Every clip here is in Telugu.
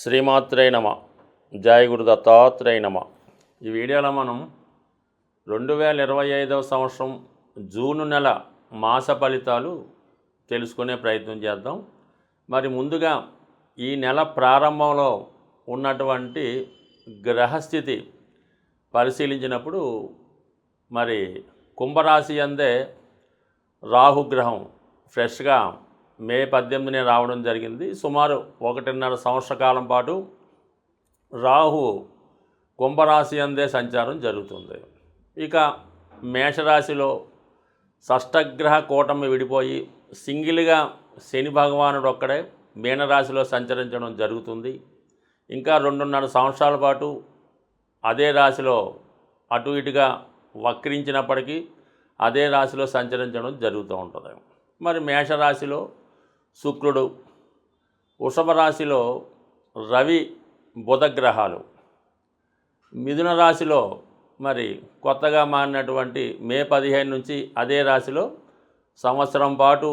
శ్రీమాత్రే నమ. జయ గురు దత్తాత్రేయ నమ. ఈ వీడియోలో మనం 2025వ సంవత్సరం జూన్ నెల మాస ఫలితాలు తెలుసుకునే ప్రయత్నం చేద్దాం. మరి ముందుగా ఈ నెల ప్రారంభంలో ఉన్నటువంటి గ్రహస్థితి పరిశీలించినప్పుడు మరి కుంభరాశి అందే రాహుగ్రహం ఫ్రెష్గా మే 18నే రావడం జరిగింది. సుమారు 1.5 సంవత్సర కాలం పాటు రాహు కుంభరాశి అందే సంచారం జరుగుతుంది. ఇక మేషరాశిలో షష్టగ్రహ కూటమి విడిపోయి సింగిల్గా శని భగవానుడు ఒక్కడే మీనరాశిలో సంచరించడం జరుగుతుంది. ఇంకా 2.5 సంవత్సరాల పాటు అదే రాశిలో అటు ఇటుగా వక్రించినప్పటికీ అదే రాశిలో సంచరించడం జరుగుతూ ఉంటుంది. మరి మేషరాశిలో శుక్రుడు, వృషభ రాశిలో రవి బుధ గ్రహాలు, మిథున రాశిలో మరి కొత్తగా మారినటువంటి మే 15 నుంచి అదే రాశిలో సంవత్సరం పాటు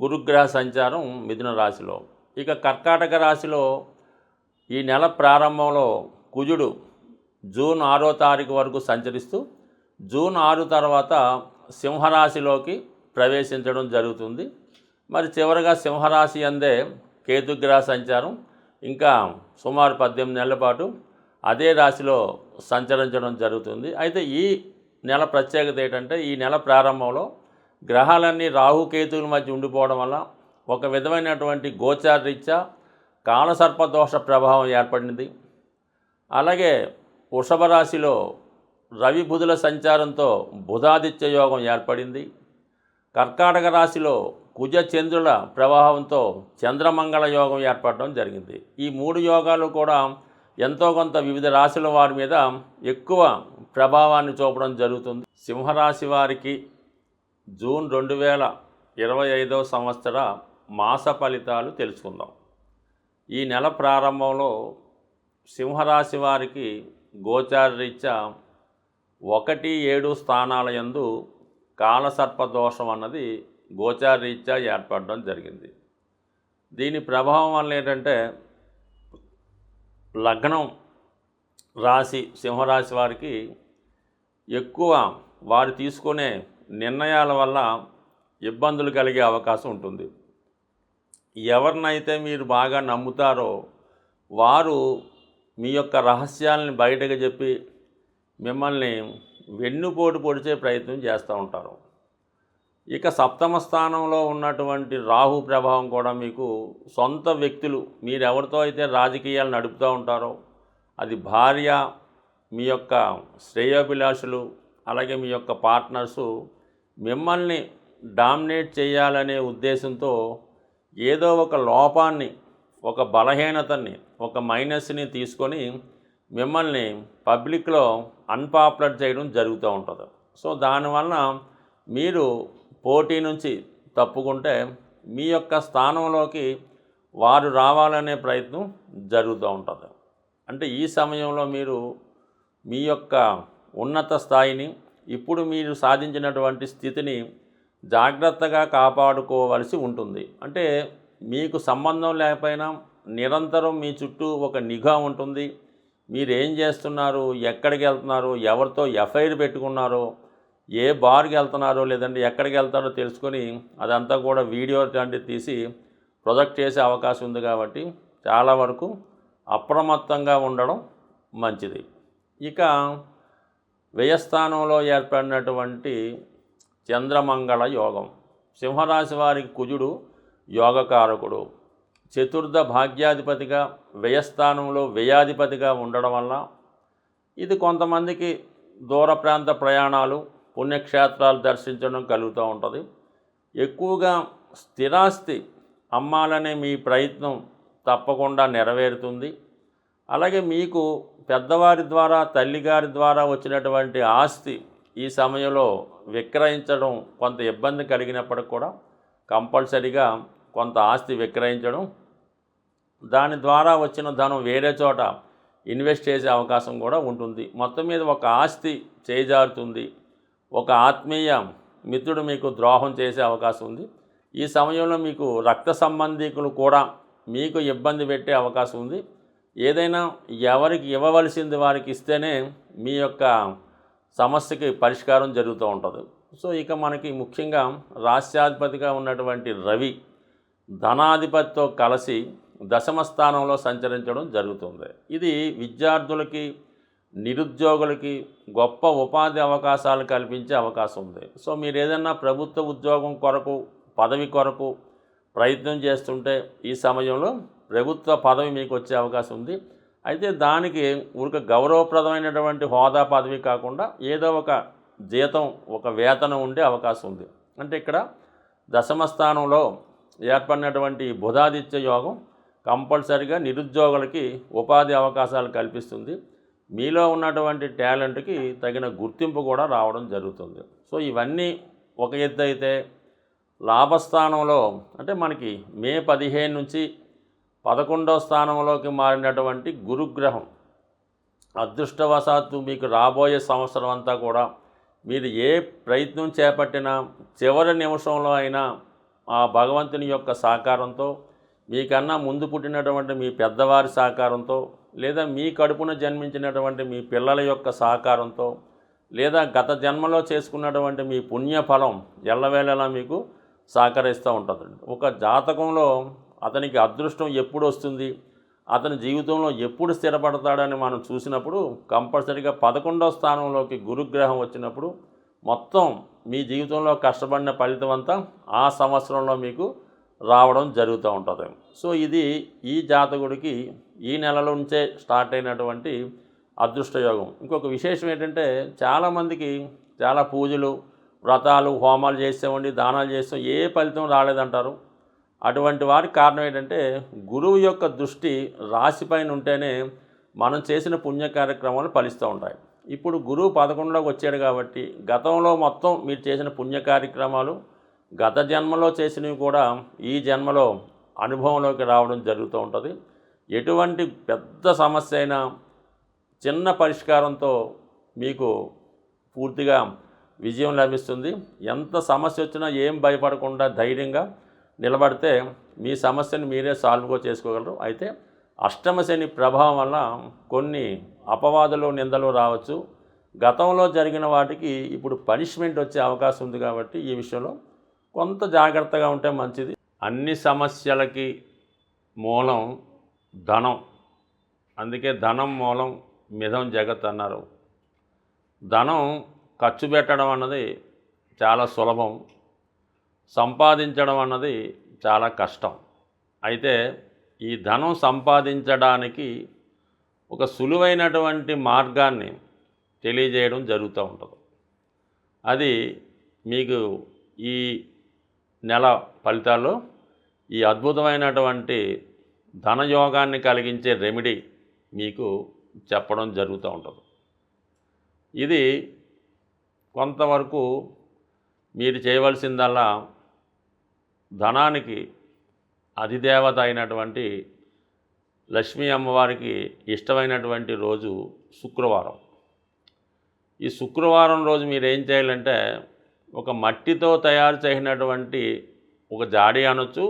గురుగ్రహ సంచారం మిథున రాశిలో. ఇక కర్కాటక రాశిలో ఈ నెల ప్రారంభంలో కుజుడు జూన్ 6వ తారీఖు వరకు సంచరిస్తూ జూన్ 6 తర్వాత సింహరాశిలోకి ప్రవేశించడం జరుగుతుంది. మరి చివరగా సింహరాశి అందే కేతుగ్రహ సంచారం ఇంకా సుమారు 18 నెలల పాటు అదే రాశిలో సంచరించడం జరుగుతుంది. అయితే ఈ నెల ప్రత్యేకత ఏంటంటే ఈ నెల ప్రారంభంలో గ్రహాలన్నీ రాహుకేతువుల మధ్య ఉండిపోవడం వల్ల ఒక విధమైనటువంటి గోచారరీత్యా కాలసర్పదోష ప్రభావం ఏర్పడింది. అలాగే వృషభ రాశిలో రవి బుధుల సంచారంతో బుధాదిత్య యోగం ఏర్పడింది. కర్కాటక రాశిలో కుజ చంద్రుల ప్రభావంతో చంద్రమంగళ యోగం ఏర్పడడం జరిగింది. ఈ 3 యోగాలు కూడా ఎంతో కొంత వివిధ రాశుల వారి మీద ఎక్కువ ప్రభావాన్ని చూపడం జరుగుతుంది. సింహరాశి వారికి జూన్ 2025వ సంవత్సర మాస ఫలితాలు తెలుసుకుందాం. ఈ నెల ప్రారంభంలో సింహరాశి వారికి గోచారరీత్యా 1-7 స్థానాల యందు కాలసర్పదోషం అన్నది గోచారరీత్యా ఏర్పడడం జరిగింది. దీని ప్రభావం వల్ల ఏంటంటే లగ్నం రాశి సింహరాశి వారికి ఎక్కువ వారు తీసుకునే నిర్ణయాల వల్ల ఇబ్బందులు కలిగే అవకాశం ఉంటుంది. ఎవరినైతే మీరు బాగా నమ్ముతారో వారు మీ యొక్క రహస్యాలని బయటకు చెప్పి మిమ్మల్ని వెన్నుపోటు పొడిచే ప్రయత్నం చేస్తూ ఉంటారు. ఇక సప్తమ స్థానంలో ఉన్నటువంటి రాహు ప్రభావం కూడా మీకు సొంత వ్యక్తులు మీరెవరితో అయితే రాజకీయాలు నడుపుతూ ఉంటారో అది భార్య, మీ యొక్క శ్రేయోభిలాషులు, అలాగే మీ యొక్క పార్ట్నర్సు మిమ్మల్ని డామినేట్ చేయాలనే ఉద్దేశంతో ఏదో ఒక లోపాన్ని, ఒక బలహీనతని, ఒక మైనస్ని తీసుకొని మిమ్మల్ని పబ్లిక్లో అన్పాపులర్ చేయడం జరుగుతూ ఉంటుంది. సో దానివల్ల మీరు పోటీ నుంచి తప్పుకుంటే మీ యొక్క స్థానంలోకి వారు రావాలనే ప్రయత్నం జరుగుతూ ఉంటుంది. అంటే ఈ సమయంలో మీరు మీ యొక్క ఉన్నత స్థాయిని, ఇప్పుడు మీరు సాధించినటువంటి స్థితిని జాగ్రత్తగా కాపాడుకోవలసి ఉంటుంది. అంటే మీకు సంబంధం లేకపోయినా నిరంతరం మీ చుట్టూ ఒక నిఘా ఉంటుంది. మీరేం చేస్తున్నారు, ఎక్కడికి వెళ్తున్నారు, ఎవరితో ఎఫ్ఐఆర్ పెట్టుకున్నారో, ఏ బార్కి వెళ్తున్నారో లేదంటే ఎక్కడికి వెళ్తారో తెలుసుకొని అదంతా కూడా వీడియో లాంటివి తీసి ప్రొజెక్ట్ చేసే అవకాశం ఉంది. కాబట్టి చాలా వరకు అప్రమత్తంగా ఉండడం మంచిది. ఇక వ్యయస్థానంలో ఏర్పడినటువంటి చంద్రమంగళ యోగం, సింహరాశి వారికి కుజుడు యోగకారకుడు, చతుర్థ భాగ్యాధిపతిగా వ్యయస్థానంలో వ్యయాధిపతిగా ఉండడం వల్ల ఇది కొంతమందికి దూర ప్రాంత ప్రయాణాలు, పుణ్యక్షేత్రాలు దర్శించడం కలుగుతూ ఉంటుంది. ఎక్కువగా స్థిరాస్తి అమ్మాలనే మీ ప్రయత్నం తప్పకుండా నెరవేరుతుంది. అలాగే మీకు పెద్దవారి ద్వారా, తల్లిగారి ద్వారా వచ్చినటువంటి ఆస్తి ఈ సమయంలో విక్రయించడం కొంత ఇబ్బంది కలిగినప్పటికి కూడా కంపల్సరీగా కొంత ఆస్తి విక్రయించడం, దాని ద్వారా వచ్చిన ధనం వేరే చోట ఇన్వెస్ట్ చేసే అవకాశం కూడా ఉంటుంది. మొత్తం మీద ఒక ఆస్తి చేజారుతుంది. ఒక ఆత్మీయ మిత్రుడు మీకు ద్రోహం చేసే అవకాశం ఉంది. ఈ సమయంలో మీకు రక్త సంబంధీకులు కూడా మీకు ఇబ్బంది పెట్టే అవకాశం ఉంది. ఏదైనా ఎవరికి ఇవ్వవలసింది వారికి ఇస్తేనే మీ యొక్క సమస్యకి పరిష్కారం జరుగుతూ ఉంటుంది. సో ఇక మనకి ముఖ్యంగా రాస్యాధిపతిగా ఉన్నటువంటి రవి ధనాధిపతితో కలిసి దశమ స్థానంలో సంచరించడం జరుగుతుంది. ఇది విద్యార్థులకి, నిరుద్యోగులకి గొప్ప ఉపాధి అవకాశాలు కల్పించే అవకాశం ఉంది. సో మీరు ఏదైనా ప్రభుత్వ ఉద్యోగం కొరకు, పదవి కొరకు ప్రయత్నం చేస్తుంటే ఈ సమయంలో ప్రభుత్వ పదవి మీకు వచ్చే అవకాశం ఉంది. అయితే దానికి ఊరిక గౌరవప్రదమైనటువంటి హోదా పదవి కాకుండా ఏదో ఒక జీతం, ఒక వేతనం ఉండే అవకాశం ఉంది. అంటే ఇక్కడ దశమ స్థానంలో ఏర్పడినటువంటి బుధాదిత్య యోగం కంపల్సరిగా నిరుద్యోగులకి ఉపాధి అవకాశాలు కల్పిస్తుంది. మీలో ఉన్నటువంటి టాలెంట్కి తగిన గుర్తింపు కూడా రావడం జరుగుతుంది. సో ఇవన్నీ ఒక ఎత్తు అయితే, లాభస్థానంలో అంటే మనకి మే 15 నుంచి 11వ స్థానంలోకి మారినటువంటి గురుగ్రహం అదృష్టవశాత్తు మీకు రాబోయే సంవత్సరం అంతా కూడా మీరు ఏ ప్రయత్నం చేపట్టినా చివరి నిమిషంలో అయినా ఆ భగవంతుని యొక్క సహకారంతో, మీకన్నా ముందు పుట్టినటువంటి మీ పెద్దవారి సహకారంతో, లేదా మీ కడుపున జన్మించినటువంటి మీ పిల్లల యొక్క సహకారంతో, లేదా గత జన్మలో చేసుకున్నటువంటి మీ పుణ్యఫలం ఎల్లవేళలా మీకు సహకరిస్తూ ఉంటుంది. ఒక జాతకంలో అతనికి అదృష్టం ఎప్పుడు వస్తుంది, అతని జీవితంలో ఎప్పుడు స్థిరపడతాడని మనం చూసినప్పుడు కంపల్సరీగా 11వ స్థానంలోకి గురుగ్రహం వచ్చినప్పుడు మొత్తం మీ జీవితంలో కష్టపడిన ఫలితం అంతా ఆ సంవత్సరంలో మీకు రావడం జరుగుతూ ఉంటుంది. సో ఇది ఈ జాతకుడికి ఈ నెల నుంచే స్టార్ట్ అయినటువంటి అదృష్టయోగం. ఇంకొక విశేషం ఏంటంటే చాలామందికి చాలా పూజలు, వ్రతాలు, హోమాలు చేసామండి, దానాలు చేసాం, ఏ ఫలితం రాలేదంటారు. అటువంటి వారికి కారణం ఏంటంటే గురువు యొక్క దృష్టి రాశిపైన ఉంటేనే మనం చేసిన పుణ్య కార్యక్రమాలు ఫలిస్తూ ఉంటాయి. ఇప్పుడు గురువు 11లోకి వచ్చాడు కాబట్టి గతంలో మొత్తం మీరు చేసిన పుణ్య కార్యక్రమాలు, గత జన్మలో చేసినవి కూడా ఈ జన్మలో అనుభవంలోకి రావడం జరుగుతూ ఉంటుంది. ఎటువంటి పెద్ద సమస్య అయినా చిన్న పరిష్కారంతో మీకు పూర్తిగా విజయం లభిస్తుంది. ఎంత సమస్య వచ్చినా ఏం భయపడకుండా ధైర్యంగా నిలబడితే మీ సమస్యను మీరే సాల్వ్గా చేసుకోగలరు. అయితే అష్టమ శని ప్రభావం వల్ల కొన్ని అపవాదులు, నిందలు రావచ్చు. గతంలో జరిగిన వాటికి ఇప్పుడు పనిష్మెంట్ వచ్చే అవకాశం ఉంది కాబట్టి ఈ విషయంలో కొంత జాగ్రత్తగా ఉంటే మంచిది. అన్ని సమస్యలకి మూలం ధనం. అందుకే ధనం మూలం మిథం జగత్ అన్నారు. ధనం ఖర్చు పెట్టడం అన్నది చాలా సులభం, సంపాదించడం అన్నది చాలా కష్టం. అయితే ఈ ధనం సంపాదించడానికి ఒక సులువైనటువంటి మార్గాన్ని తెలియజేయడం జరుగుతూ ఉంటుంది. అది మీకు ఈ నెల ఫలితాల్లో ఈ అద్భుతమైనటువంటి ధనయోగాన్ని కలిగించే రెమెడీ మీకు చెప్పడం జరుగుతూ ఉంటుంది. ఇది కొంతవరకు మీరు చేయవలసిందల్లా ధనానికి అధిదేవత అయినటువంటి లక్ష్మీ అమ్మవారికి ఇష్టమైనటువంటి రోజు శుక్రవారం. ఈ శుక్రవారం రోజు మీరు ఏం చేయాలంటే ఒక మట్టితో తయారు చేసినటువంటి ఒక జాడీ అనొచ్చు,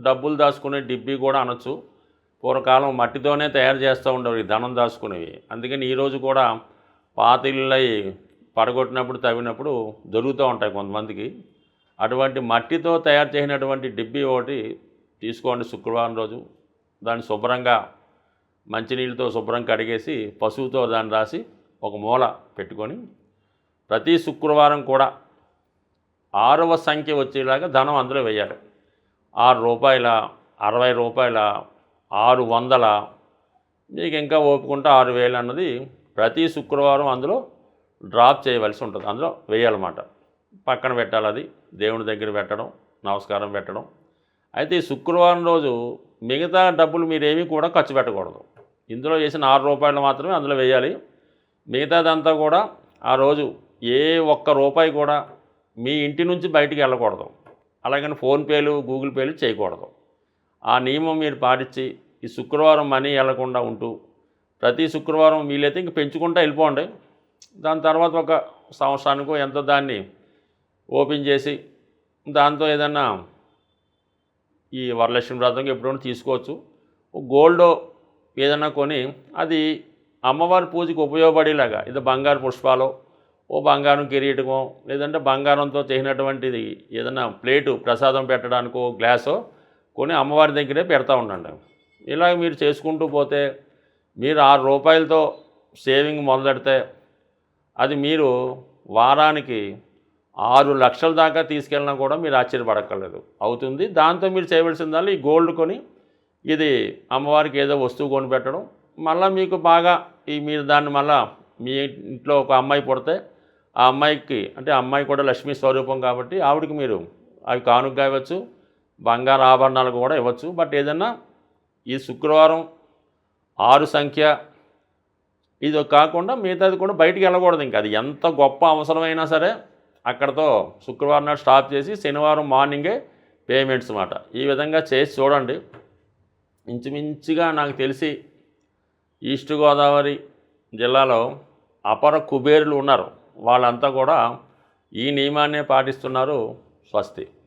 డబ్బులు దాచుకునే డిబ్బీ కూడా అనొచ్చు. పూర్వకాలం మట్టితోనే తయారు చేస్తూ ఉండేవి ధనం దాచుకునేవి. అందుకని ఈరోజు కూడా పాత ఇళ్ళై పడగొట్టినప్పుడు, తవ్వినప్పుడు దొరుకుతూ ఉంటాయి కొంతమందికి. అటువంటి మట్టితో తయారు చేసినటువంటి డిబ్బీ ఒకటి తీసుకోండి శుక్రవారం రోజు. దాన్ని శుభ్రంగా మంచినీళ్ళతో శుభ్రం కడిగేసి పసుపుతో దాన్ని రాసి ఒక మూల పెట్టుకొని ప్రతి శుక్రవారం కూడా 6వ సంఖ్య వచ్చేలాగా ధనం అందులో వేయాలి. 6 రూపాయల, 60 రూపాయల, 600, మీకు ఇంకా ఓపుకుంటే 6000 అన్నది ప్రతి శుక్రవారం అందులో డ్రాప్ చేయవలసి ఉంటుంది. అందులో వేయాలన్నమాట. పక్కన పెట్టాలి. అది దేవుని దగ్గర పెట్టడం, నమస్కారం పెట్టడం. అయితే ఈ శుక్రవారం రోజు మిగతా డబ్బులు మీరేమీ కూడా ఖర్చు పెట్టకూడదు. ఇందులో వేసిన 6 రూపాయలు మాత్రమే అందులో వేయాలి. మిగతాదంతా కూడా ఆ రోజు ఏ ఒక్క రూపాయి కూడా మీ ఇంటి నుంచి బయటికి వెళ్ళకూడదు. అలాగని ఫోన్పేలు, గూగుల్ పేలు చేయకూడదు. ఆ నియమం మీరు పాటించి ఈ శుక్రవారం మనీ వెళ్లకుండా ఉంటూ ప్రతి శుక్రవారం వీలైతే ఇంక పెంచుకుంటూ వెళ్ళిపోండి. దాని తర్వాత ఒక సంవత్సరానికో ఎంతో దాన్ని ఓపెన్ చేసి దాంతో ఏదన్నా ఈ వరలక్ష్మి వ్రతంకి ఎప్పుడైనా తీసుకోవచ్చు. గోల్డ్ ఏదన్నా కొని అది అమ్మవారి పూజకి ఉపయోగపడేలాగా ఇది బంగారు పుష్పాలు, ఓ బంగారం కిరీటమో, లేదంటే బంగారంతో చేసినటువంటిది ఏదైనా ప్లేటు ప్రసాదం పెట్టడానికో గ్లాసో కొని అమ్మవారి దగ్గరే పెడతా ఉండండి. ఇలా మీరు చేసుకుంటూ పోతే మీరు ₹6 సేవింగ్ మొదలెడితే అది మీరు వారానికి 6 లక్షల దాకా తీసుకెళ్ళినా కూడా మీరు ఆశ్చర్యపడక్కర్లేదు, అవుతుంది. దాంతో మీరు చేయవలసిందల్లా ఈ గోల్డ్ కొని ఇది అమ్మవారికి ఏదో వస్తువు కొని పెట్టడం. మళ్ళీ మీకు బాగా మీరు దాన్ని మళ్ళీ మీ ఇంట్లో ఒక అమ్మాయి పుడితే ఆ అమ్మాయికి, అంటే అమ్మాయి కూడా లక్ష్మీ స్వరూపం కాబట్టి ఆవిడకి మీరు అవి కానుకగా ఇవ్వచ్చు, బంగారు ఆభరణాలు కూడా ఇవ్వచ్చు. బట్ ఏదన్నా ఈ శుక్రవారం 6 సంఖ్య ఇది కాకుండా మిగతాది కూడా బయటికి వెళ్ళకూడదు. ఇంకా అది ఎంత గొప్ప అవసరమైనా సరే అక్కడతో శుక్రవారం నాడు స్టాప్ చేసి శనివారం మార్నింగే పేమెంట్స్ మాట. ఈ విధంగా చేసి చూడండి. ఇంచుమించుగా నాకు తెలిసి ఈస్ట్ గోదావరి జిల్లాలో అపర కుబేరులు ఉన్నారు, వాళ్ళంతా కూడా ఈ నియమాన్నే పాటిస్తున్నారు. స్వస్తి.